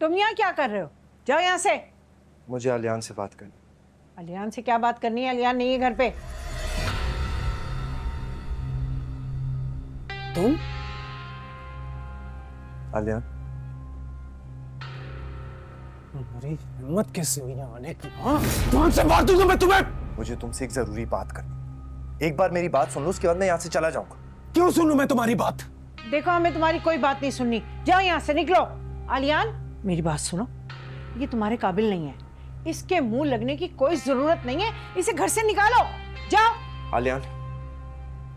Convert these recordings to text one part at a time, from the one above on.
तुम यहाँ क्या कर रहे हो? जाओ यहाँ से। मुझे अलियान से बात करनी। अलियान से क्या बात करनी है? अलियान नहीं है घर पे। तुम? अलियान, तुम्हारी हिम्मत कैसे हुई यहाँ आने की? हाँ, कौन से बात दूंगा मैं तुम्हें? मुझे तुमसे एक जरूरी बात करनी। एक बार मेरी बात सुन लो, उसके बाद मैं यहाँ से चला जाऊंगा। क्यों सुनूं मैं तुम्हारी बात? देखो, हमें तुम्हारी कोई बात नहीं सुननी। जाओ यहाँ से, निकलो। अलियान, मेरी बात सुनो। ये तुम्हारे काबिल नहीं है। इसके मुंह लगने की कोई जरूरत नहीं है। इसे घर से निकालो। जाओ। अलियान,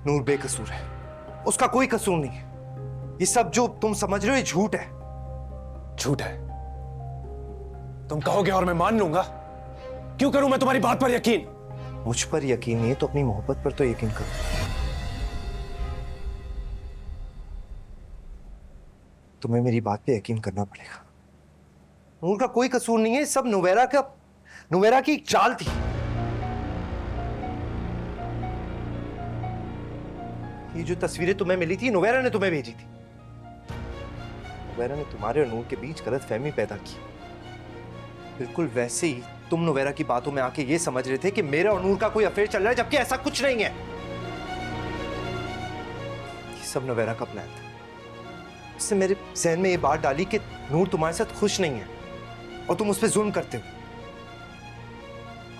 नूर बेकसूर है, उसका कोई कसूर नहीं है। ये सब जो तुम समझ रहे हो ये झूठ है। झूठ है? तुम कहोगे और मैं मान लूंगा। क्यों करूं मैं तुम्हारी बात पर यकीन? मुझ पर यकीन नहीं है तो अपनी मोहब्बत पर तो यकीन करो। तुम्हें मेरी बात पे यकीन करना पड़ेगा। नूर का कोई कसूर नहीं है, सब नुवेरा की एक चाल थी। ये जो तस्वीरें तुम्हें मिली थी, नुवेरा ने तुम्हें भेजी थी। नुवेरा ने तुम्हारे और नूर के बीच गलतफहमी पैदा की। बिल्कुल वैसे ही तुम नुवेरा की बातों में आके ये समझ रहे थे कि मेरा और नूर का कोई अफेयर चल रहा है, जबकि ऐसा कुछ नहीं है। ये सब नुवेरा का प्लान था। उसने मेरे जहन में ये बात डाली कि नूर तुम्हारे साथ खुश नहीं है और तुम उस पर जुल्म करते हो।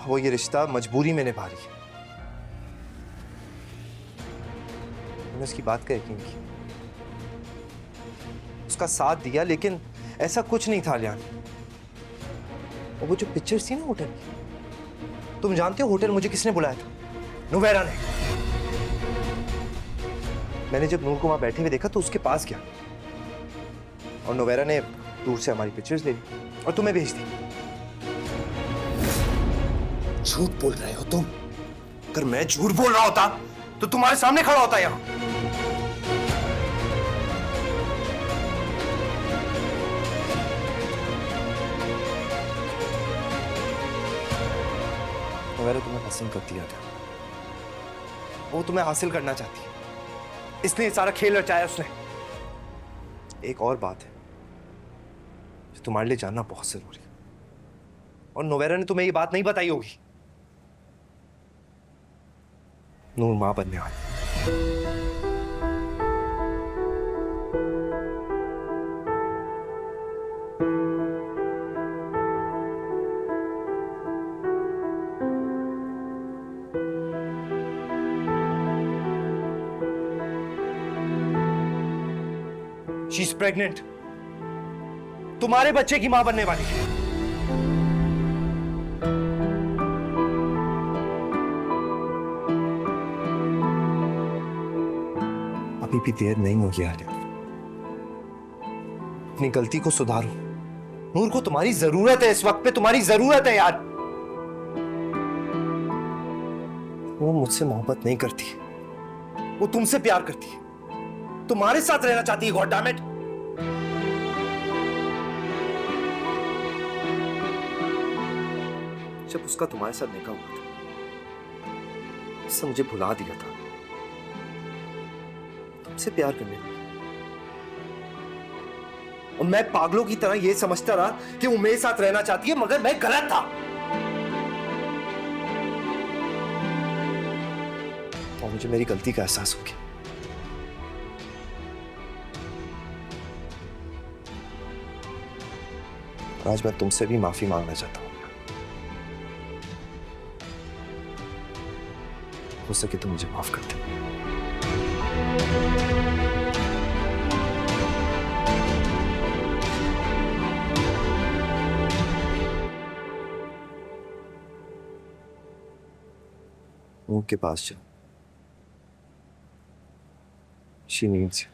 वो ये रिश्ता मजबूरी में निभा रही है। मैंने उसकी बात का यकीन किया, उसका साथ दिया, लेकिन ऐसा कुछ नहीं था अलियान। और वो जो पिक्चर्स थी ना होटल की, तुम जानते हो होटल मुझे किसने बुलाया था? नुवेरा ने। मैंने जब नूर को वहां बैठे हुए देखा तो उसके पास गया और नुवेरा ने दूर से हमारी पिक्चर्स ले ली और तुम्हें भेज दी। झूठ बोल रहे हो तुम? अगर मैं झूठ बोल रहा होता तो तुम्हारे सामने खड़ा होता यहां। नुवेरा तुम्हें पसंद करती है, वो तुम्हें हासिल करना चाहती है, इसलिए सारा खेल रचाया उसने। एक और बात है जो तुम्हारे लिए जानना बहुत जरूरी है, और नुवेरा ने तुम्हें ये बात नहीं बताई होगी। नूर मां बनने वाली। शी इज प्रेग्नेंट, तुम्हारे बच्चे की मां बनने वाली है। अभी भी देर नहीं हो गया है, अपनी गलती को सुधारो। नूर को तुम्हारी जरूरत है, इस वक्त पे तुम्हारी जरूरत है यार। वो मुझसे मोहब्बत नहीं करती, वो तुमसे प्यार करती है, तुम्हारे साथ रहना चाहती है। God damn it. जब उसका तुम्हारे साथ निकाह हुआ था, उसने मुझे भुला दिया था, तुमसे प्यार करने लगी। और मैं पागलों की तरह यह समझता रहा कि वो मेरे साथ रहना चाहती है, मगर मैं गलत था। और मुझे मेरी गलती का एहसास हो गया। आज मैं तुमसे भी माफी मांगना चाहता हूं। हो सके तो मुझे माफ कर दे। नूर के पास जाओ, शी नीड्स यू।